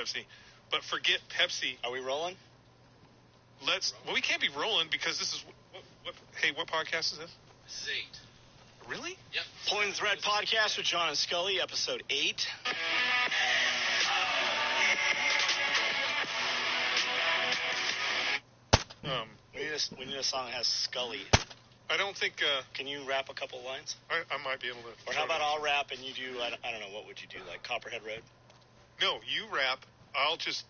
Pepsi. But forget Pepsi. Are we rolling? Well, we can't be rolling because this is... what podcast is this? This is 8. Really? Yep. Pulling Thread Podcast with John and Scully, episode 8. We need a song that has Scully. I don't think... Can you rap a couple lines? I might be able to... Or how about I'll rap and you do, I don't know, what would you do, like Copperhead Road? No, you rap. I'll just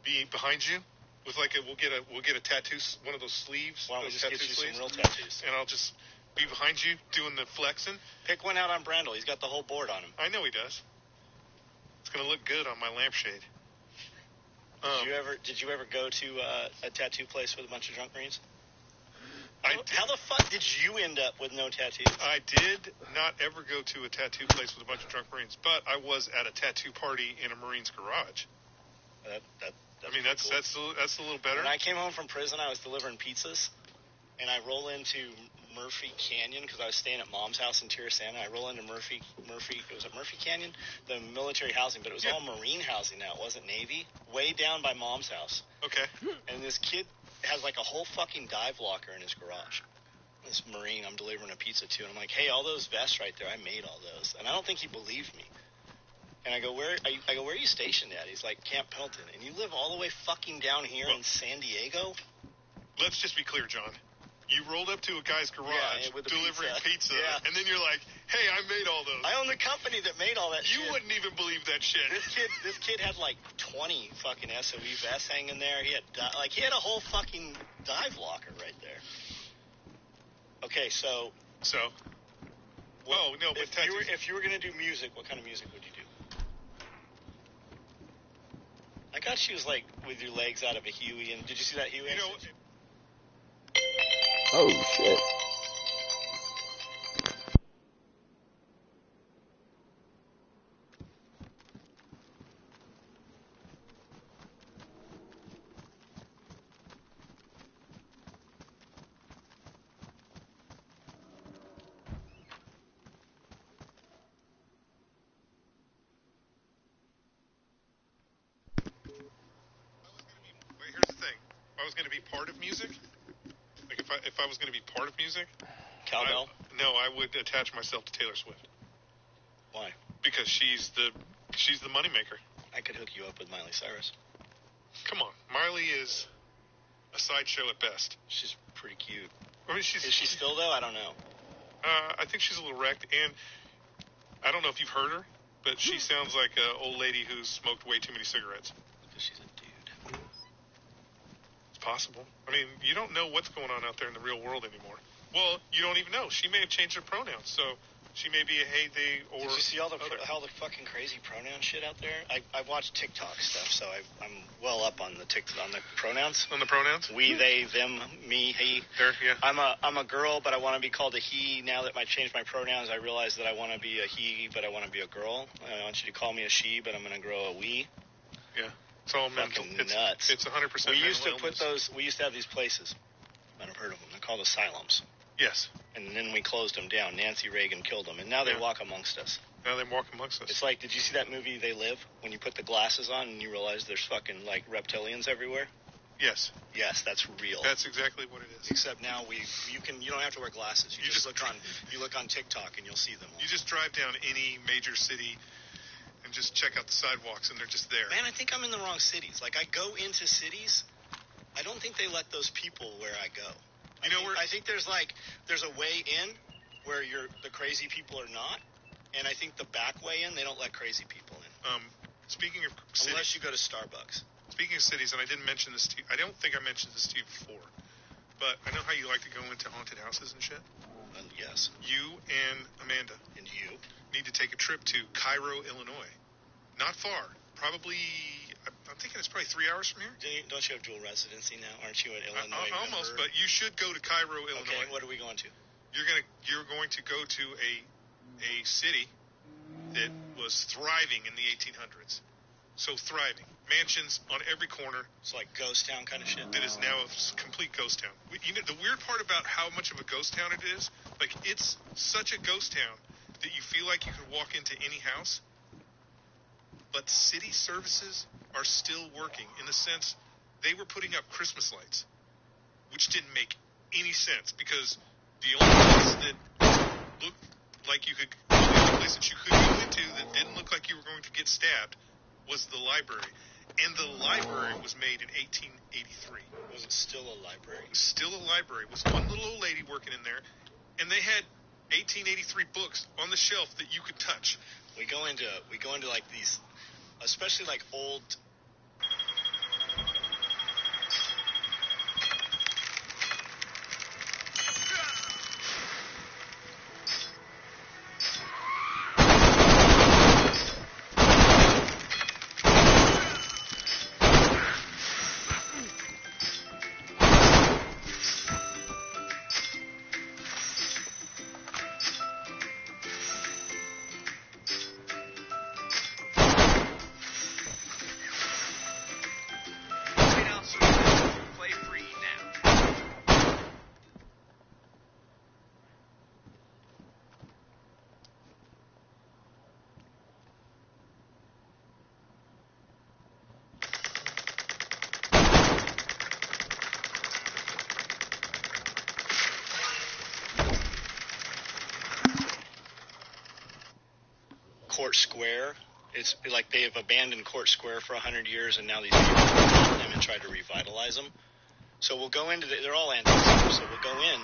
be behind you with we'll get a tattoo, one of those sleeves. Why don't we just get you sleeves, some real tattoos? And I'll just be behind you doing the flexing. Pick one out on Brandel. He's got the whole board on him. I know he does. It's going to look good on my lampshade. Did you ever go to a tattoo place with a bunch of drunk Marines? How the fuck did you end up with no tattoos? I did not ever go to a tattoo place with a bunch of drunk Marines, but I was at a tattoo party in a Marine's garage. That's a little better. When I came home from prison, I was delivering pizzas, and I roll into Murphy Canyon because I was staying at Mom's house in Tirisana. I roll into Murphy. It was at Murphy Canyon, the military housing, but it was all Marine housing now. It wasn't Navy. Way down by Mom's house. Okay. And this kid has like a whole fucking dive locker in his garage. This Marine I'm delivering a pizza to, and I'm like, hey, all those vests right there, I made all those. And I don't think he believed me. And I go, where are you stationed at? He's like, Camp Pendleton. And you live all the way fucking down here in San Diego? Let's just be clear, John. You rolled up to a guy's garage delivering pizza, and then you're like, hey, I made all those. I own the company that made all that shit. You wouldn't even believe that shit. This kid had like 20 fucking SOE vests hanging there. He had a whole fucking dive locker right there. Okay, so... Well, no, but if you were going to do music, what kind of music would you do? I got you was like with your legs out of a Huey, and did you see that Huey? Oh, shit. Here's the thing. If I was going to be part of music... If I was going to be part of music, cowbell? I would attach myself to Taylor Swift. Why? Because she's the moneymaker. I could hook you up with Miley Cyrus. Come on, Miley is a sideshow at best. She's pretty cute. I mean, is she still though? I don't know. I think she's a little wrecked, and I don't know if you've heard her, but she sounds like an old lady who's smoked way too many cigarettes. Because she's a dude. It's possible. I mean, you don't know what's going on out there in the real world anymore. Well, you don't even know. She may have changed her pronouns, so she may be a hey, they, or... Did you see all the fucking crazy pronoun shit out there? I watch TikTok stuff, so I'm well up on the pronouns. On the pronouns? We, they, them, me, he. There, yeah. I'm a girl, but I want to be called a he. Now that I changed my pronouns, I realize that I want to be a he, but I want to be a girl. I want you to call me a she, but I'm going to grow a we. Yeah. It's all mental. It's nuts. It's 100% We used to have these places. I might have heard of them. They're called asylums. Yes. And then we closed them down. Nancy Reagan killed them, and now they walk amongst us. Now they walk amongst us. It's like, did you see that movie They Live? When you put the glasses on and you realize there's fucking like reptilians everywhere. Yes. Yes, that's real. That's exactly what it is. Except now you don't have to wear glasses. You just look on TikTok and you'll see them all. You just drive down any major city and just check out the sidewalks, and they're just there. Man, I think I'm in the wrong cities. Like, I go into cities, I don't think they let those people where I go. I think there's a way in where the crazy people are not, and I think the back way in, they don't let crazy people in. Speaking of cities, unless you go to Starbucks. Speaking of cities, and I didn't mention this to you, I don't think I mentioned this to you before, but I know how you like to go into haunted houses and shit. Yes. You and Amanda. And you? Need to take a trip to Cairo, Illinois. Not far. Probably, I'm thinking it's probably 3 hours from here. Don't you have dual residency now? Aren't you an Illinois almost, member? but you should go to Cairo, Illinois. Okay, what are we going to? You're going to go to a city that was thriving in the 1800s. So thriving. Mansions on every corner. It's like ghost town kind of shit. That is now a complete ghost town. The weird part about how much of a ghost town it is, like, it's such a ghost town that you feel like you could walk into any house, but city services are still working in the sense they were putting up Christmas lights, which didn't make any sense because the only place that looked like you could, the only place that you could go into that didn't look like you were going to get stabbed was the library. And the library was made in 1883. Was it still a library? It was still a library. It was one little old lady working in there, and they had 1883 books on the shelf that you could touch. We go into like these, especially like old. Play free now. Court Square. It's like they have abandoned Court Square for 100 years, and now these people have them and try to revitalize them. So we'll go into they're all antiques, so we'll go in,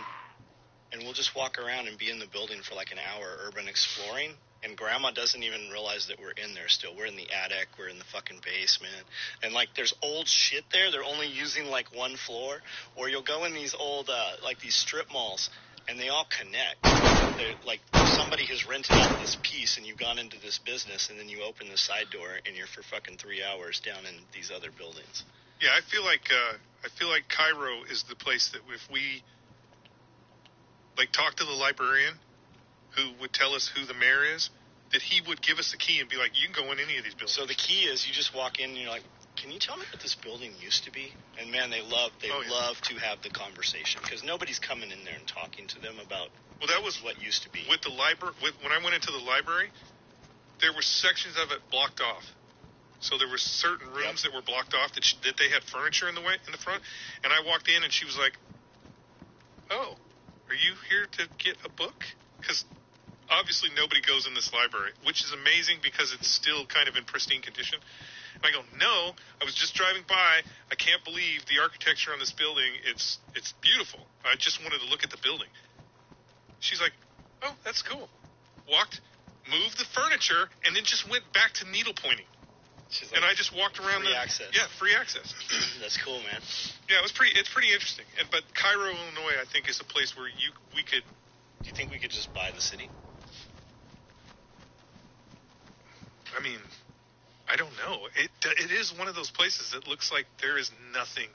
and we'll just walk around and be in the building for like an hour urban exploring, and Grandma doesn't even realize that we're in there still. We're in the attic, we're in the fucking basement, and like there's old shit there. They're only using like one floor, or you'll go in these old, like these strip malls, and they all connect. They're like somebody has rented out this piece, and you've gone into this business, and then you open the side door, and you're for fucking 3 hours down in these other buildings. Yeah, I feel like Cairo is the place that if we like talk to the librarian who would tell us who the mayor is, that he would give us the key and be like, you can go in any of these buildings. So the key is you just walk in and you're like, can you tell me what this building used to be? And man, they love to have the conversation because nobody's coming in there and talking to them about that was what used to be. With the library, when I went into the library, there were sections of it blocked off. So there were certain rooms that were blocked off that they had furniture in the front. And I walked in and she was like, "Oh, are you here to get a book?" Because obviously nobody goes in this library, which is amazing because it's still kind of in pristine condition. And I go, "No, I was just driving by. I can't believe the architecture on this building. It's beautiful. I just wanted to look at the building." She's like, "Oh, that's cool." Moved the furniture, and then just went back to needle pointing. Like, and I just walked around free access. Yeah, free access. That's cool, man. Yeah, it's pretty interesting. But Cairo, Illinois, I think is a place where we could. Do you think we could just buy the city? I mean, I don't know. It is one of those places that looks like there is nothing.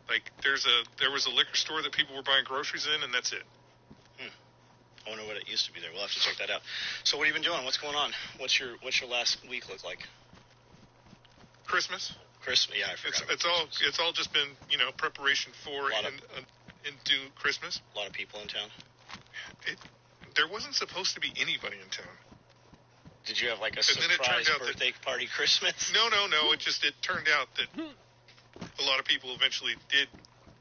Like there was a liquor store that people were buying groceries in, and that's it. I wonder what it used to be there. We'll have to check that out. So what have you been doing? What's going on? What's your last week look like? Christmas. Yeah, I forgot. It's all just been preparation for into Christmas. A lot of people in town. There wasn't supposed to be anybody in town. Did you have like a surprise birthday party Christmas? No. It turned out that a lot of people eventually did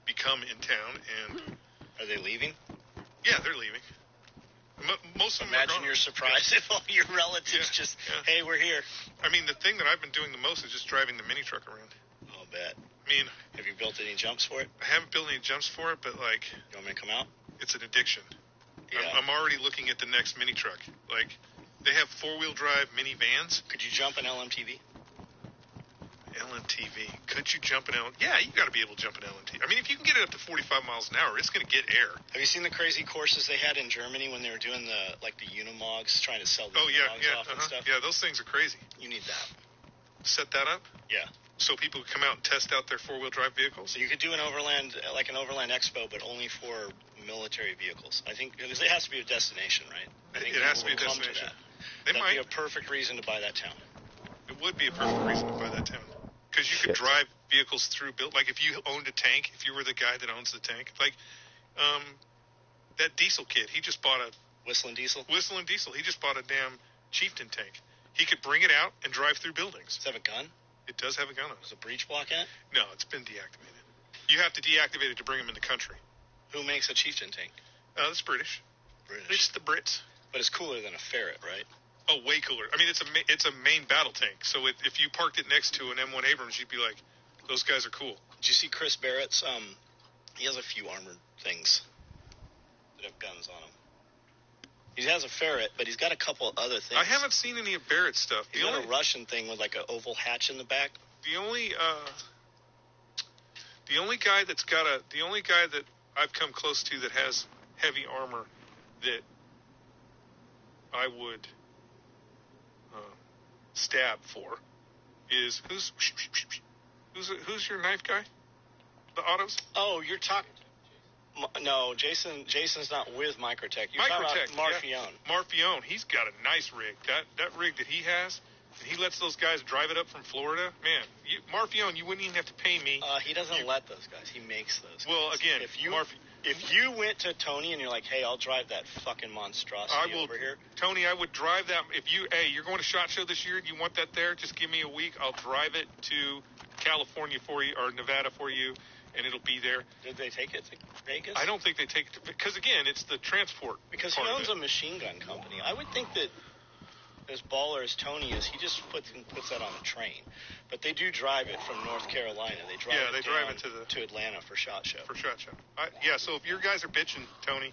become in town, and are they leaving? Yeah, they're leaving. Most of them Imagine you're surprised if all your relatives hey, we're here. I mean, the thing that I've been doing the most is just driving the mini truck around. I'll bet. I mean, have you built any jumps for it? I haven't built any jumps for it, but like, you want me to come out? It's an addiction. Yeah. I'm already looking at the next mini truck. Like, they have 4-wheel drive minivans. Could you jump an LMTV? LMTV. Could you jump an LMTV? Yeah, you got to be able to jump an LMTV. I mean, if you can get it up to 45 miles an hour, it's going to get air. Have you seen the crazy courses they had in Germany when they were doing the Unimogs, trying to sell the Unimogs off and stuff? Yeah, those things are crazy. You need that. Set that up? Yeah. So people could come out and test out their 4-wheel drive vehicles? So you could do an overland expo, but only for military vehicles. I think it has to be a destination, right? I think it has to be a destination. That'd be a perfect reason to buy that town. It would be a perfect reason to buy that town. Because you could drive vehicles through, like if you owned a tank, if you were the guy that owns the tank, like that Diesel kid, he just bought a... Whistling Diesel? Whistling Diesel. He just bought a damn Chieftain tank. He could bring it out and drive through buildings. Does it have a gun? It does have a gun on it. Is a breech block in it? No, it's been deactivated. You have to deactivate it to bring them in the country. Who makes a Chieftain tank? That's British. It's the Brits. But it's cooler than a Ferret, right? Oh, way cooler. I mean, it's a main battle tank. So if you parked it next to an M1 Abrams, you'd be like, those guys are cool. Did you see Chris Barrett's? He has a few armored things that have guns on them. He has a Ferret, but he's got a couple other things. I haven't seen any of Barrett's stuff. He's got a Russian thing with like an oval hatch in the back. The only guy that I've come close to that has heavy armor that I would stab for is who's your knife guy? The autos? Oh, you're talking. No, Jason's not with Microtech. You're talking about Marfione. Yeah. Marfione, he's got a nice rig. That rig that he has, and he lets those guys drive it up from Florida. Man, Marfione, you wouldn't even have to pay me. He doesn't let those guys. He makes those guys. Well, again, if you went to Tony and you're like, hey, I'll drive that fucking monstrosity over here. Tony, I would drive that. You're going to SHOT Show this year, you want that there, just give me a week. I'll drive it to California for you, or Nevada for you, and it'll be there. Did they take it to Vegas? I don't think they take it to, because again, it's the transport. Because he owns a machine gun company. I would think that as baller as Tony is, he just puts that on a train. But they do drive it from North Carolina. They drive it to Atlanta for SHOT Show. For SHOT Show. So if your guys are bitching, Tony,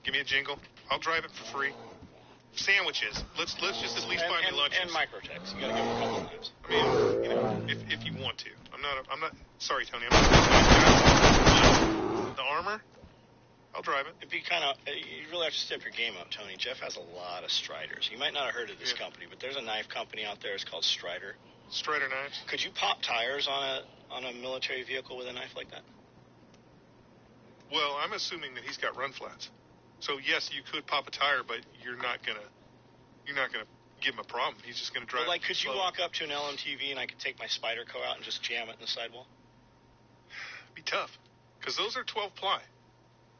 give me a jingle. I'll drive it for free. Sandwiches. Let's just at least buy me lunches. And Microtechs. You got to give them a couple of times. I mean, if you want to. I'm not. Sorry, Tony. I'm not. The armor. I'll drive it. It'd be kind of. You really have to step your game up, Tony. Jeff has a lot of Striders. You might not have heard of this company, but there's a knife company out there. It's called Strider. Strider knives. Could you pop tires on a military vehicle with a knife like that? Well, I'm assuming that he's got run flats. So yes, you could pop a tire, but you're not gonna give him a problem. He's just gonna drive. Well, like, could you walk up to an LMTV and I could take my Spyderco out and just jam it in the sidewall? It'd be tough, because those are 12 ply.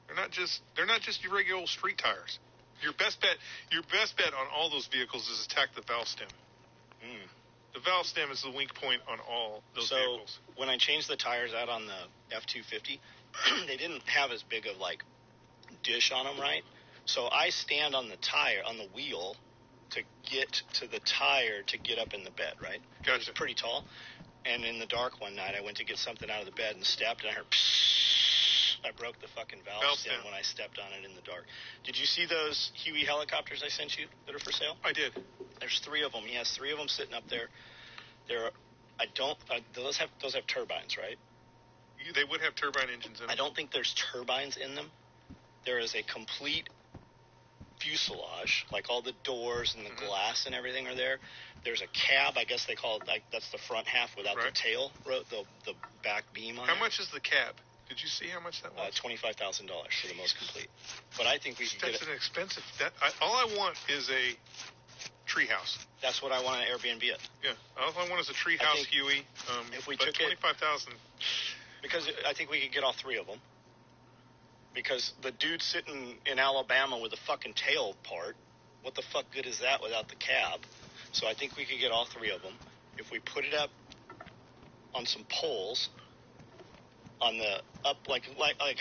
They're not just your regular old street tires. Your best bet on all those vehicles is attack the valve stem. The valve stem is the weak point on all those vehicles. So when I changed the tires out on the F-250, they didn't have as big of like dish on them, right? So I stand on the tire, on the wheel, to get to the tire to get up in the bed, right? Gotcha. It's pretty tall. And in the dark one night, I went to get something out of the bed and stepped, and I heard psst. I broke the fucking valve stem when I stepped on it in the dark. Did you see those Huey helicopters I sent you that are for sale? I did. There's 3 of them. He has 3 of them sitting up there. Those have turbines, right? They would have turbine engines in them. I don't think there's turbines in them. There is a complete fuselage, like all the doors and the glass and everything are there. There's a cab, I guess they call it, like, that's the front half without the tail, the back beam on it. How much is the cab? Did you see how much that was? $25,000 for the most complete. But I think we should get it. That's an expensive. All I want is a treehouse. That's what I want to Airbnb it. Yeah, all I want is a treehouse Huey. If we took $25,000. Because I think we could get all 3 of them. Because the dude sitting in Alabama with the fucking tail part, what the fuck good is that without the cab? So I think we could get all 3 of them. If we put it up on some poles, on the up, like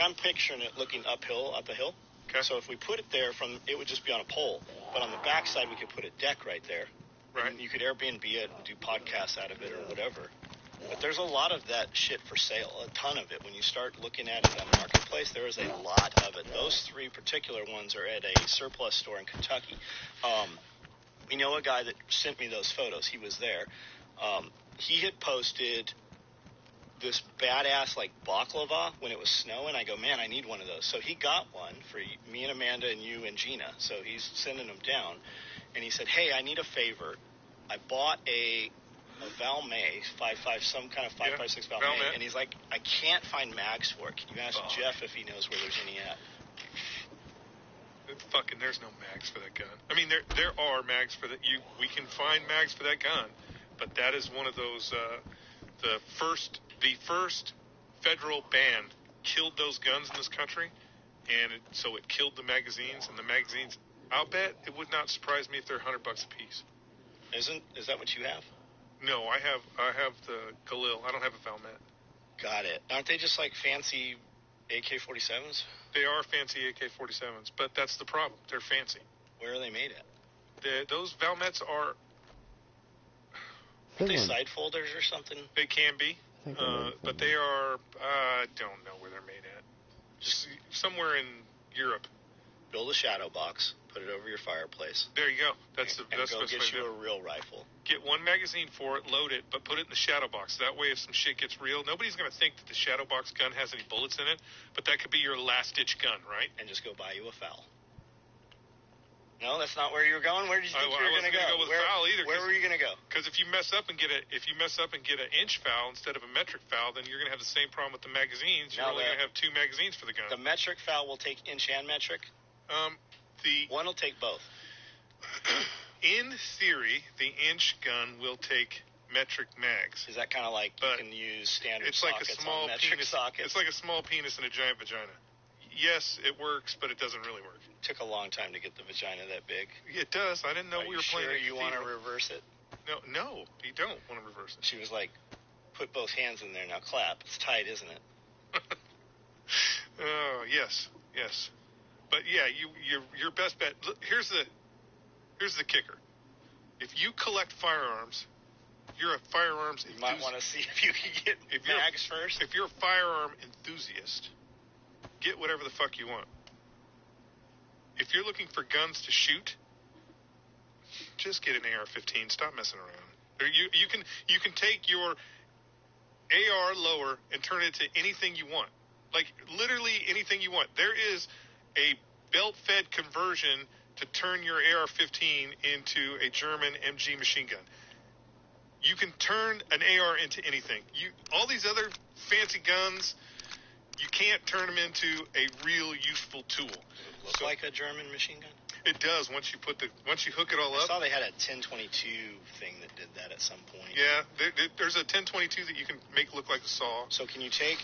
I'm picturing it looking uphill, up a hill. Okay. So if we put it there, it would just be on a pole. But on the backside, we could put a deck right there. Right. And you could Airbnb it and do podcasts out of it or whatever. But there's a lot of that shit for sale, a ton of it. When you start looking at it on Marketplace, there is a lot of it. Those 3 particular ones are at a surplus store in Kentucky. We know a guy that sent me those photos. He was there. He had posted this badass, like, baklava when it was snowing. I go, man, I need one of those. So he got one for me and Amanda and you and Gina. So he's sending them down. And he said, hey, I need a favor. I bought a Valmet 5.5, some kind of 5.56 Valmet, and he's like, I can't find mags for it. Can you ask Jeff if he knows where there's any at? There's no mags for that gun. I mean, there are mags for that. We can find mags for that gun, but that is one of those. The first federal ban killed those guns in this country, and so it killed the magazines. And the magazines, I'll bet it would not surprise me if they're $100 a piece. Is that what you have? No, I have the Galil. I don't have a Valmet. Got it. Aren't they just like fancy AK-47s? They are fancy AK-47s, but that's the problem. They're fancy. Where are they made at? Those Valmets are... Are they side folders or something? They can be, but they are... I don't know where they're made at. Just somewhere in Europe. Build a shadow box, put it over your fireplace. There you go. That's and the best go way get to you do a real rifle. Get one magazine for it, load it, but put it in the shadow box. That way, if some shit gets real, nobody's going to think that the shadow box gun has any bullets in it, but that could be your last-ditch gun, right? And just go buy you a FAL. No, that's not where you were going. Where did you think you were going to go? I wasn't going to go with FAL either. Where were you going to go? Because if you mess up and get an inch FAL instead of a metric FAL, then you're going to have the same problem with the magazines. You're only going to have 2 magazines for the gun. The metric FAL will take inch and metric. One will take both. In theory, the inch gun will take metric mags. Is that kind of like you can use standard sockets on metric sockets? It's like a small penis and a giant vagina. Yes, it works, but it doesn't really work. Took a long time to get the vagina that big. It does. I didn't know we were playing. Are you sure you want to reverse it? No, you don't want to reverse it. She was like, put both hands in there. Now clap. It's tight, isn't it? Oh, yes. But yeah, your best bet. Look, here's the kicker. If you collect firearms, you're a firearms enthusiast. You might want to see if you can get mags first. If you're a firearm enthusiast, get whatever the fuck you want. If you're looking for guns to shoot, just get an AR-15. Stop messing around. Or you can take your AR lower and turn it to anything you want. Like literally anything you want. There is a belt-fed conversion to turn your AR-15 into a German MG machine gun. You can turn an AR into anything. All these other fancy guns, you can't turn them into a real useful tool. Look like a German machine gun? It does once you hook it all up. I saw they had a 1022 thing that did that at some point. Yeah, there's a 1022 that you can make look like a saw. So could you take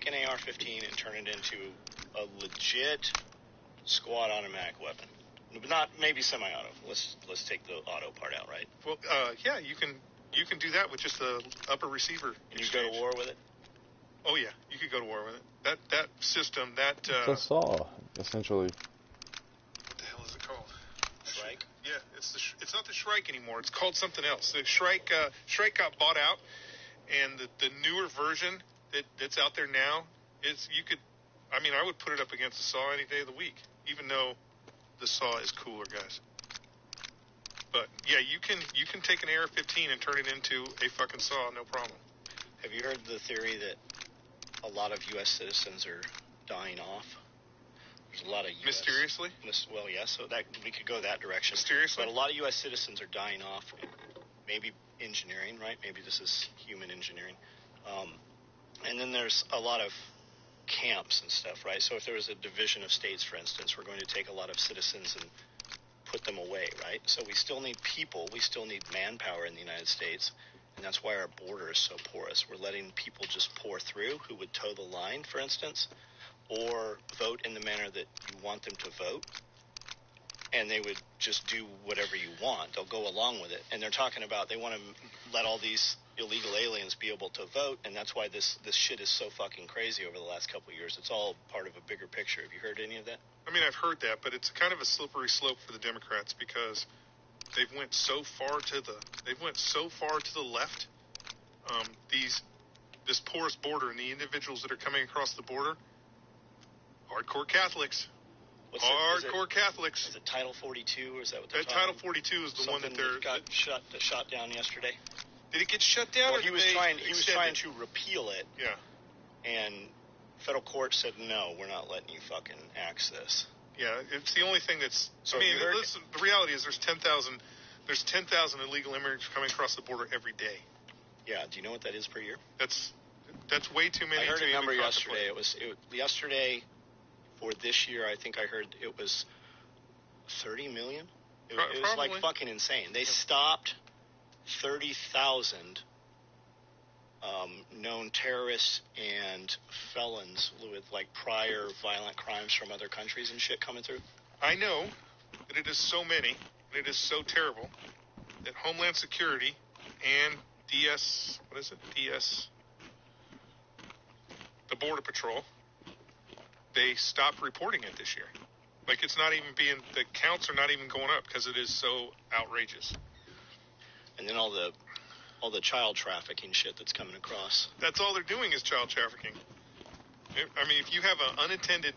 an AR-15 and turn it into a legit squad automatic weapon? Not maybe semi-auto. Let's take the auto part out, right? Well, yeah, you can do that with just the upper receiver. And you go to war with it? Oh yeah, you could go to war with it. That system, it's a saw, essentially. What the hell is it called? Shrike? Yeah, it's not the Shrike anymore. It's called something else. The Shrike got bought out, and the newer version that's out there now I would put it up against the saw any day of the week, even though the saw is cooler, guys. But yeah, you can take an AR-15 and turn it into a fucking saw, no problem. Have you heard the theory that a lot of U.S. citizens are dying off? There's a lot of U.S. Mysteriously? Well, yeah, so that we could go that direction. Mysteriously? But a lot of U.S. citizens are dying off. Maybe engineering, right? Maybe this is human engineering. And then there's a lot of camps and stuff, right? So if there was a division of states, for instance, we're going to take a lot of citizens and put them away, right? So we still need people. We still need manpower in the United States. And that's why our border is so porous. We're letting people just pour through who would toe the line, for instance, or vote in the manner that you want them to vote. And they would just do whatever you want. They'll go along with it. And they're talking about they want to let all these illegal aliens be able to vote. And that's why this shit is so fucking crazy over the last couple of years. It's all part of a bigger picture. Have you heard any of that? I mean, I've heard that, but it's kind of a slippery slope for the Democrats because they've went so far to the left. This porous border and the individuals that are coming across the border, hardcore Catholics. Catholics. Is it Title 42, or is that what they're talking? Title 42 is the one that got shot down yesterday. Did it get shut down? Well, he was trying to repeal it. Yeah. And federal court said, no, we're not letting you fucking axe this. Yeah, it's the only thing that's... So listen, the reality is there's 10,000 illegal immigrants coming across the border every day. Yeah, do you know what that is per year? That's way too many. I heard a number yesterday. Yesterday, for this year, I think I heard it was 30 million. It was like fucking insane. They stopped 30,000 known terrorists and felons with like prior violent crimes from other countries and shit coming through. I know that it is so many, and it is so terrible that Homeland Security and DS, what is it? DS, the Border Patrol, they stopped reporting it this year. Like, it's not even being, the counts are not even going up because it is so outrageous. And then all the child trafficking shit that's coming across. That's all they're doing is child trafficking. I mean, if you have an unattended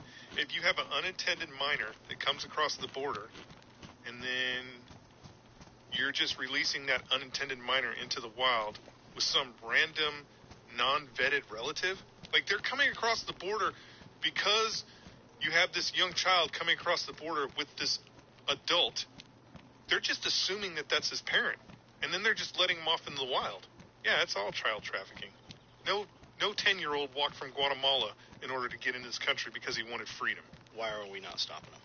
minor that comes across the border, and then you're just releasing that unintended minor into the wild with some random, non-vetted relative, like, they're coming across the border because you have this young child coming across the border with this adult. They're just assuming that that's his parent, and then they're just letting him off in the wild. Yeah, it's all child trafficking. No 10-year-old walked from Guatemala in order to get into this country because he wanted freedom. Why are we not stopping them?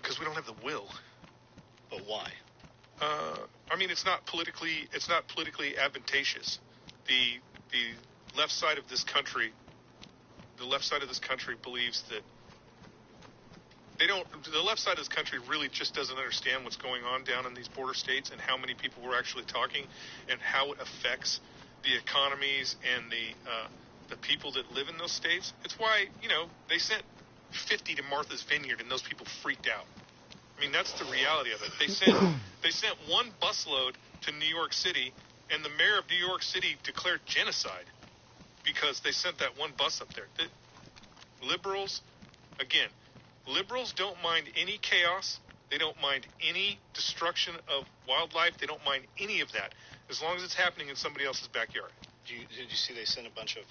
Because we don't have the will. But why? I mean, it's not politically advantageous. The left side of this country believes that the left side of this country really just doesn't understand what's going on down in these border states and how many people we're actually talking and how it affects the economies and the people that live in those states. It's why, they sent 50 to Martha's Vineyard and those people freaked out. I mean, that's the reality of it. They sent one busload to New York City, and the mayor of New York City declared genocide because they sent that one bus up there. Liberals don't mind any chaos. They don't mind any destruction of wildlife. They don't mind any of that, as long as it's happening in somebody else's backyard. Did you see they sent a bunch of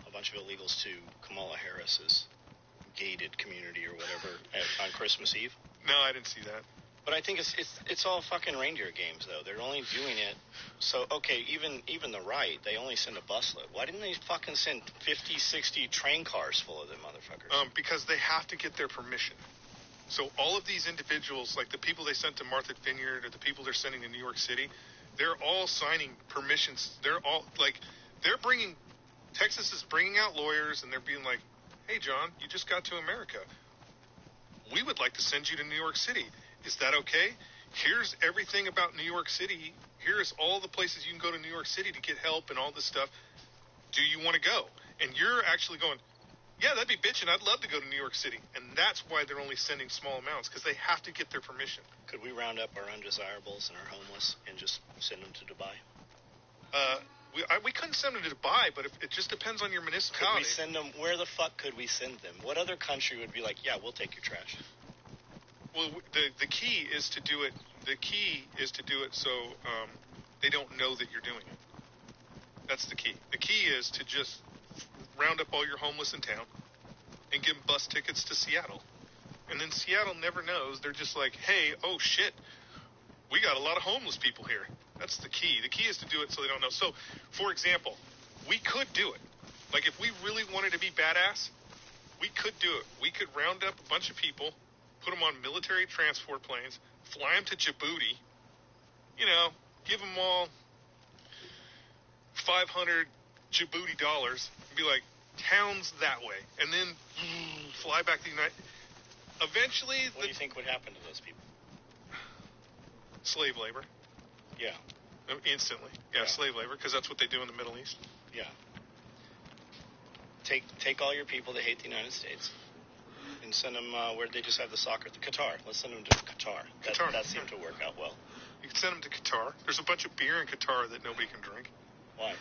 illegals to Kamala Harris's gated community or whatever on Christmas Eve? No, I didn't see that. But I think it's all fucking reindeer games, though. They're only doing it so, okay, even the right, they only send a busload. Why didn't they fucking send 50, 60 train cars full of them motherfuckers? Because they have to get their permission. So all of these individuals, like the people they sent to Martha's Vineyard or the people they're sending to New York City, they're all signing permissions. They're all, like, Texas is bringing out lawyers, and they're being like, hey, John, you just got to America. We would like to send you to New York City. Is that okay? Here's everything about New York City. Here's all the places you can go to New York City to get help and all this stuff. Do you want to go? And you're actually going, yeah, that'd be bitchin'. I'd love to go to New York City. And that's why they're only sending small amounts, because they have to get their permission. Could we round up our undesirables and our homeless and just send them to Dubai? We couldn't send them to Dubai, but it just depends on your municipality. Could we send them? Where the fuck could we send them? What other country would be like, yeah, we'll take your trash? Well, the key is to do it. The key is to do it so they don't know that you're doing it. That's the key. The key is to just round up all your homeless in town and give them bus tickets to Seattle. And then Seattle never knows. They're just like, hey, oh shit, we got a lot of homeless people here. That's the key. The key is to do it so they don't know. So, for example, we could do it. Like, if we really wanted to be badass, we could do it. We could round up a bunch of people, put them on military transport planes, fly them to Djibouti, give them all 500 Djibouti dollars, and be like, towns that way, and then fly back to the United. Eventually, what do you think would happen to those people? Slave labor. Yeah. Instantly. Yeah, slave labor, because that's what they do in the Middle East. Yeah. Take all your people that hate the United States and send them where they just have the soccer. Qatar. Let's send them to Qatar. That seemed to work out well. You can send them to Qatar. There's a bunch of beer in Qatar that nobody can drink. Why?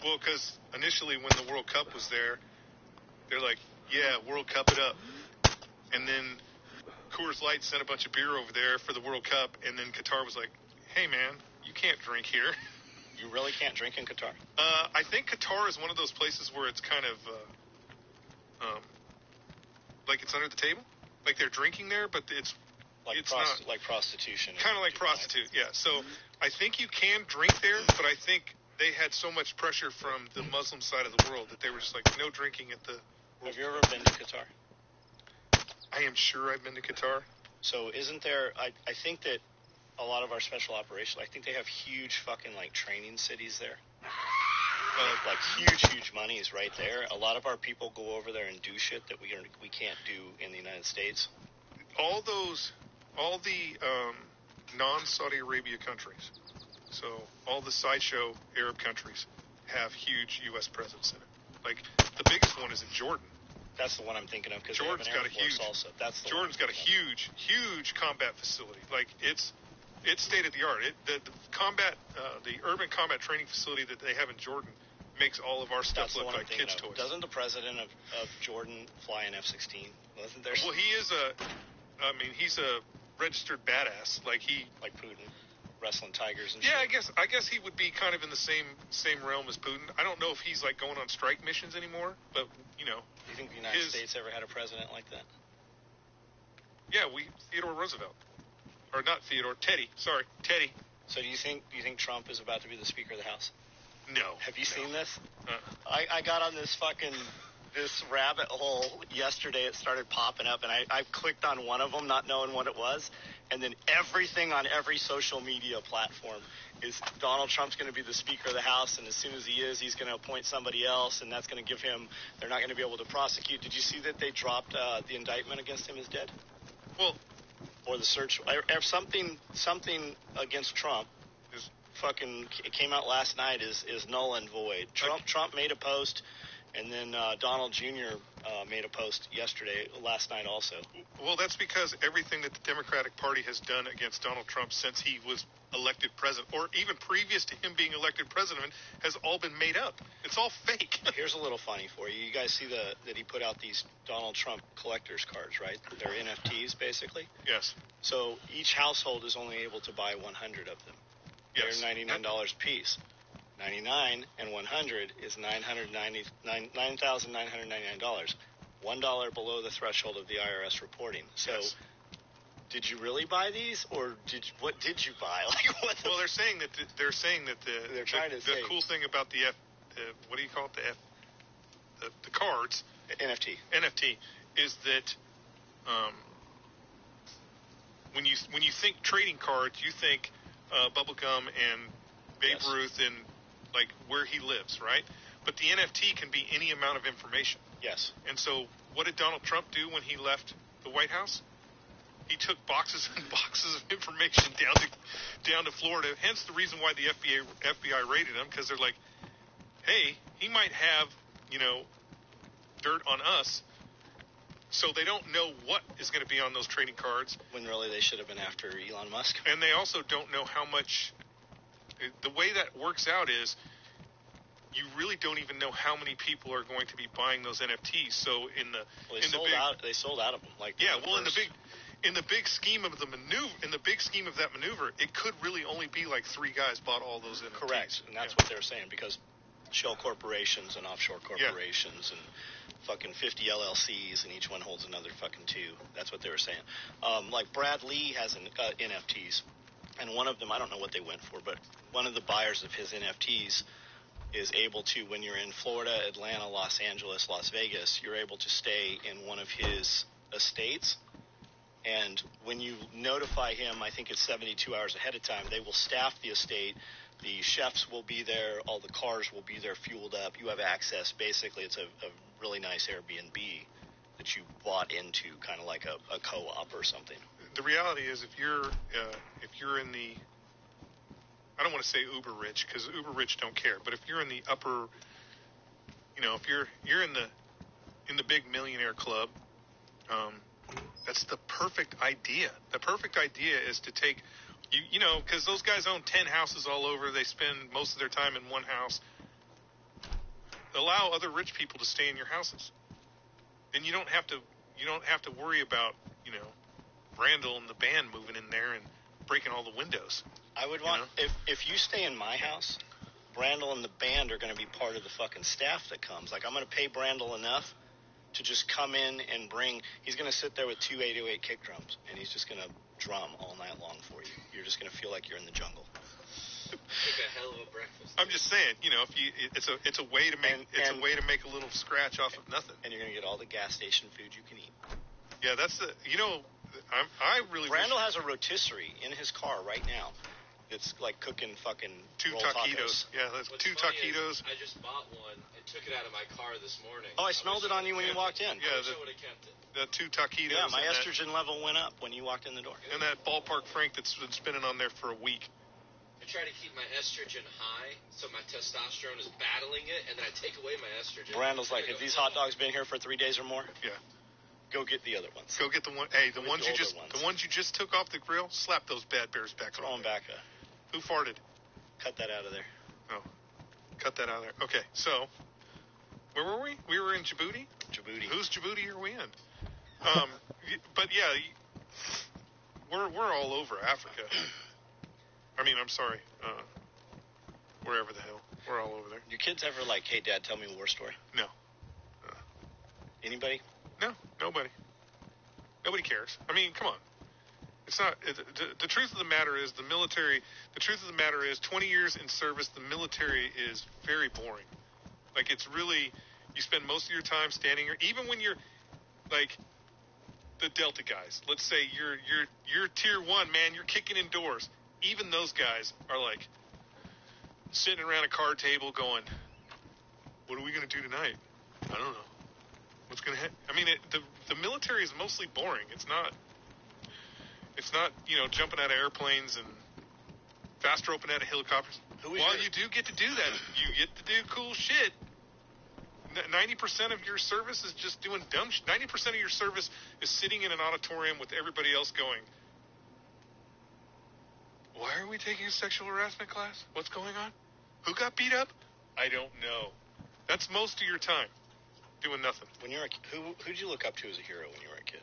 Well, because initially when the World Cup was there, they're like, yeah, World Cup it up. And then Coors Light sent a bunch of beer over there for the World Cup, and then Qatar was like, hey, man, you can't drink here. You really can't drink in Qatar? I think Qatar is one of those places where it's kind of, like it's under the table. Like they're drinking there, but it's not. Like prostitution. Kind of like prostitute, yeah. So I think you can drink there, but I think they had so much pressure from the Muslim side of the world that they were just like, no drinking at the... Have you ever been to Qatar? I am sure I've been to Qatar. So isn't there... I think that a lot of our special operations, I think they have huge fucking, like, training cities there. Like, huge monies right there. A lot of our people go over there and do shit that we can't do in the United States. All the non-Saudi Arabia countries, So all the sideshow Arab countries have huge U.S. presence in it. Like the biggest one is in Jordan. That's the one I'm thinking of because Jordan's got a huge. Also. That's the Jordan's got a huge combat facility. Like it's state of the art. The urban combat training facility that they have in Jordan makes all of our stuff look like kids' toys. Doesn't the president of Jordan fly an F-16? Wasn't there? Well, he's a registered badass. Like Putin, wrestling tigers and yeah, shit. I guess he would be kind of in the same realm as Putin. I don't know if he's like going on strike missions anymore, but you know. Do you think the United States ever had a president like that? Yeah, Theodore Roosevelt. Or not Theodore, Teddy. Sorry, Teddy. So do you think Trump is about to be the Speaker of the House? No. Have you seen this? I got on this rabbit hole yesterday. It started popping up, and I clicked on one of them, not knowing what it was, and then everything on every social media platform is Donald Trump's going to be the Speaker of the House, and as soon as he is, he's going to appoint somebody else, and that's going to give him. They're not going to be able to prosecute. Did you see that they dropped the indictment against him as dead? Well, or the search, or something against Trump. It came out last night is null and void. Trump made a post, and then Donald Jr. Made a post last night also. Well, that's because everything that the Democratic Party has done against Donald Trump since he was elected president, or even previous to him being elected president, has all been made up. It's all fake. Here's a little funny for you. You guys see that he put out these Donald Trump collector's cards, right? They're NFTs, basically. Yes. So each household is only able to buy 100 of them. Yes. They're $99 a piece. 99 and 100 is $9,999. $1 below the threshold of the IRS reporting. So, yes. Did you really buy these, or what did you buy? Well, they're saying that the cool thing about the what do you call it, the cards, NFT is that when you think trading cards, you think bubblegum and Babe Ruth and like where he lives, right? But the NFT can be any amount of information. Yes. And so what did Donald Trump do when he left the White House? He took boxes and boxes of information down to Florida. Hence the reason why the FBI raided him, because they're like, hey, he might have, dirt on us. So they don't know what is going to be on those trading cards. When really they should have been after Elon Musk. And they also don't know how much. The way that works out is you really don't even know how many people are going to be buying those NFTs. So they sold out of them. In the big scheme of the maneuver, that maneuver, it could really only be like 3 guys bought all those NFTs. Correct, and that's what they're saying, because shell corporations and offshore corporations and fucking 50 LLCs, and each one holds another fucking 2. That's what they were saying. Like Brad Lee has NFTs, and one of them, I don't know what they went for, but one of the buyers of his NFTs is able to, when you're in Florida, Atlanta, Los Angeles, Las Vegas, you're able to stay in one of his estates. And when you notify him, I think it's 72 hours ahead of time, they will staff the estate. The chefs will be there. All the cars will be there fueled up. You have access. Basically, it's a really nice Airbnb that you bought into, kind of like a co-op or something. The reality is, if you're in the, I don't want to say uber rich, because uber rich don't care, but if you're in the upper, if you're in the big millionaire club, that's the perfect idea. The perfect idea is to take, because those guys own 10 houses all over. They spend most of their time in one house. Allow other rich people to stay in your houses. And you don't have to worry about, Randall and the band moving in there and breaking all the windows. I would want, if you stay in my house, Brandel and the band are going to be part of the fucking staff that comes. Like, I'm going to pay Brandel enough to just come in and he's going to sit there with 2 808 kick drums, and he's just going to drum all night long for you. You're just going to feel like you're in the jungle. Make a hell of a breakfast. I'm just saying, it's a way to make a little scratch off of nothing. And you're going to get all the gas station food you can eat. Yeah, that's Brandel has a rotisserie in his car right now. It's like cooking fucking 2 taquitos. Yeah, that's 2 taquitos. I just bought one and took it out of my car this morning. Oh, I smelled it on you when you walked in. Yeah, I would have kept it. The 2 taquitos. Yeah, my estrogen level went up when you walked in the door. And that ballpark Frank that's been spinning on there for a week. I try to keep my estrogen high, so my testosterone is battling it, and then I take away my estrogen. Randall's like, if these hot dogs been here for 3 days or more, Yeah. go get the other ones. Go get the one. Hey, the Go ones get you the just older ones. the ones you just took off the grill. Slap those bad bears back Throw on. them back. Who farted? Cut that out of there. Oh, cut that out of there. Okay, so where were we? We were in Djibouti. Djibouti. Whose Djibouti are we in? But yeah, we're all over Africa. I mean, I'm sorry. Wherever the hell, we're all over there. Your kids ever like, hey, Dad, tell me a war story? No. Anybody? No, nobody. Nobody cares. I mean, come on. It's not. The truth of the matter is, the military. The truth of the matter is, 20 years in service, the military is very boring. Like, it's really, you spend most of your time standing here. Even when you're, like, the Delta guys. Let's say you're tier 1, man. You're kicking in doors. Even those guys are like sitting around a card table, going, "What are we gonna do tonight? I don't know. What's gonna happen?" I mean, the military is mostly boring. It's not, jumping out of airplanes and fast roping out of helicopters. While you do get to do that, you get to do cool shit. 90% of your service is just doing dumb shit. 90% of your service is sitting in an auditorium with everybody else going, "Why are we taking a sexual harassment class? What's going on? Who got beat up? I don't know." That's most of your time doing nothing. When you were who'd you look up to as a hero when you were a kid?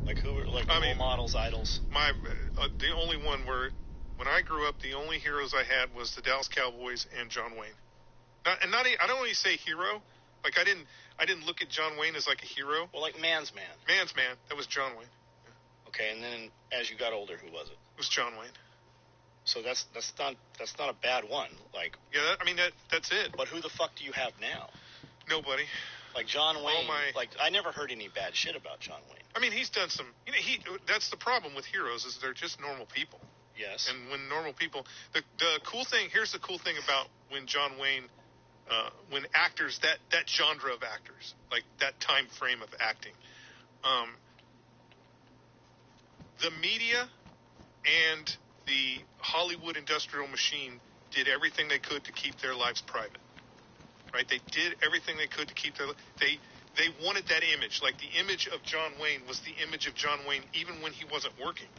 Like who were role models, idols? The only one when I grew up, the only heroes I had was the Dallas Cowboys and John Wayne. I don't really say hero. Like I didn't look at John Wayne as like a hero. Well, like man's man. Man's man. That was John Wayne. Yeah. Okay, and then as you got older, who was it? It was John Wayne. So that's not a bad one. Like that's it. But who the fuck do you have now? Nobody. Like John Wayne. Like I never heard any bad shit about John Wayne. I mean, he's done some. That's the problem with heroes is they're just normal people. Yes. And when normal people, the cool thing. Here's the cool thing about when John Wayne, when actors that genre of actors, like that time frame of acting, the media and the Hollywood industrial machine did everything they could to keep their lives private. Right? They did everything they could to keep they wanted that image. Like the image of John Wayne was the image of John Wayne even when he wasn't working.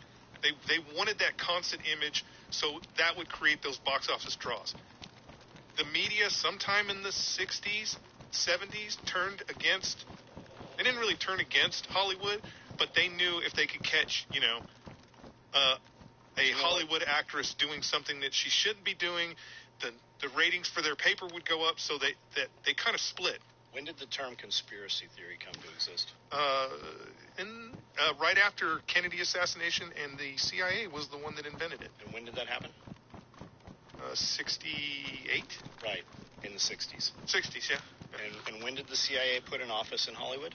They wanted that constant image, so that would create those box office draws. The media sometime in the 60s, 70s turned against, they didn't really turn against Hollywood, but they knew if they could catch, a Hollywood actress doing something that she shouldn't be doing, the ratings for their paper would go up, so they kind of split. When did the term conspiracy theory come to exist? Right after Kennedy assassination, and the CIA was the one that invented it. And when did that happen? 68? Right, in the 60s. 60s, yeah. And when did the CIA put an office in Hollywood?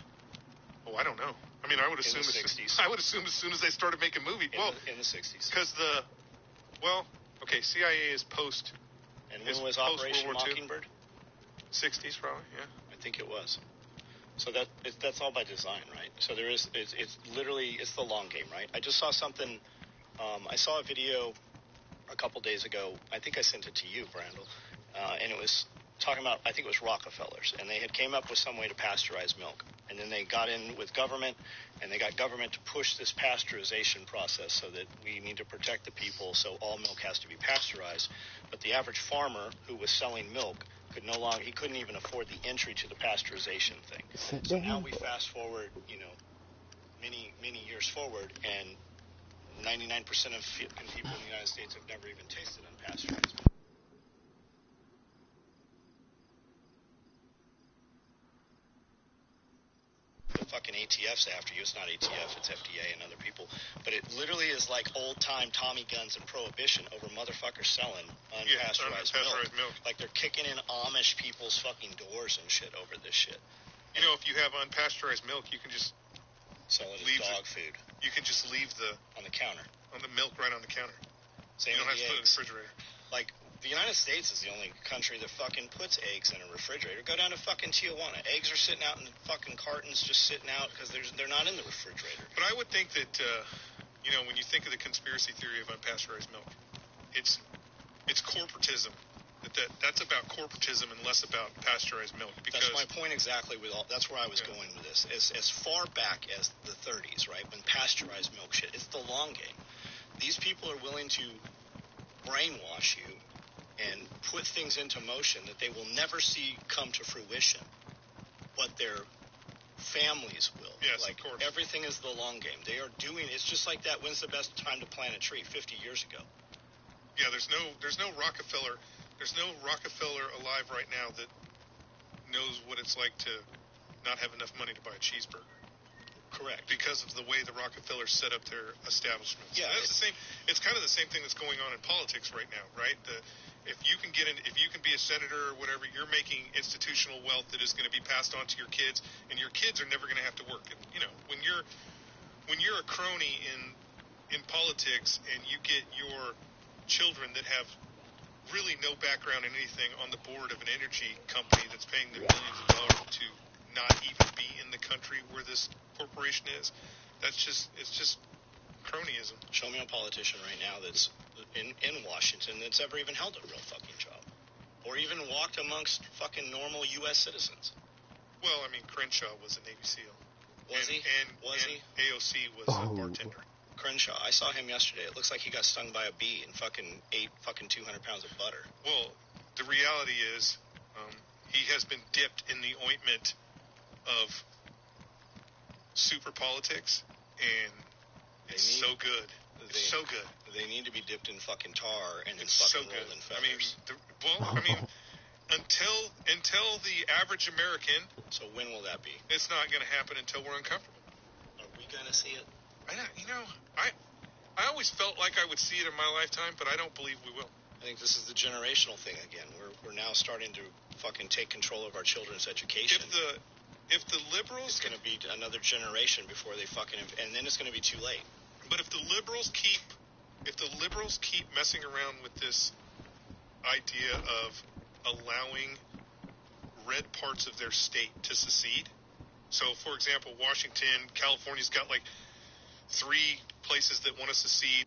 Oh, I don't know. I mean, I would assume in the 60s. I would assume as soon as they started making movies. In the 60s. Because CIA is post. And when was Operation Mockingbird? 60s, probably. Yeah. I think it was. So that's all by design, right? So it's literally the long game, right? I just saw something. I saw a video a couple days ago. I think I sent it to you, Brandel, and it was talking about, I think it was Rockefellers, and they had came up with some way to pasteurize milk, and then they got in with government, and they got government to push this pasteurization process so that we need to protect the people, so all milk has to be pasteurized. But the average farmer who was selling milk he couldn't even afford the entry to the pasteurization thing. So now we fast forward, many years forward, and 99% of people in the United States have never even tasted unpasteurized milk. The fucking ATF's after you. It's not ATF, it's FDA and other people. But it literally is like old-time Tommy guns and prohibition over motherfuckers selling unpasteurized milk. Like they're kicking in Amish people's fucking doors and shit over this shit. If you have unpasteurized milk, you can just sell it as dog food. You can just leave on the counter. On the milk right on the counter. Same you don't with have to put it in the refrigerator. Like, the United States is the only country that fucking puts eggs in a refrigerator. Go down to fucking Tijuana. Eggs are sitting out in fucking cartons, just sitting out because they're not in the refrigerator. But I would think that, when you think of the conspiracy theory of unpasteurized milk, it's it's corporatism. That's about corporatism and less about pasteurized milk. Because that's my point exactly. That's where I was going with this. As far back as the 30s, right, when pasteurized milk shit, it's the long game. These people are willing to brainwash you and put things into motion that they will never see come to fruition, but their families will. Yes, like, of course. everything is the long game. They are doing. It's just like that. When's the best time to plant a tree? 50 years ago. Yeah, there's no Rockefeller. There's no Rockefeller alive right now that knows what it's like to not have enough money to buy a cheeseburger. Correct. Because of the way the Rockefellers set up their establishments. Yeah, that's the same. It's kind of the same thing that's going on in politics right now, right? If you can be a senator or whatever, you're making institutional wealth that is going to be passed on to your kids, and your kids are never going to have to work. And, when you're a crony in politics, and you get your children that have really no background in anything on the board of an energy company that's paying them millions of dollars to not even be in the country where this corporation is, it's just cronyism. Show me a politician right now that's in Washington that's ever even held a real fucking job, or even walked amongst fucking normal U.S. citizens. Well, I mean, Crenshaw was a Navy SEAL. Was he? AOC was a bartender. Crenshaw, I saw him yesterday. It looks like he got stung by a bee and ate 200 pounds of butter. Well, the reality is, he has been dipped in the ointment of super politics, and it's so good. It's so good. They need to be dipped in fucking tar and then It's fucking so rolled good. in feathers. Until the average American, So when will that be? it's not going to happen until we're uncomfortable. Are we going to see it? I always felt like I would see it in my lifetime, but I don't believe we will. I think this is the generational thing again. We're now starting to fucking take control of our children's education. If the liberals It's going to be another generation before they fucking, and then it's going to be too late. But if the liberals keep messing around with this idea of allowing red parts of their state to secede, so for example, Washington, California's got like 3 places that want to secede.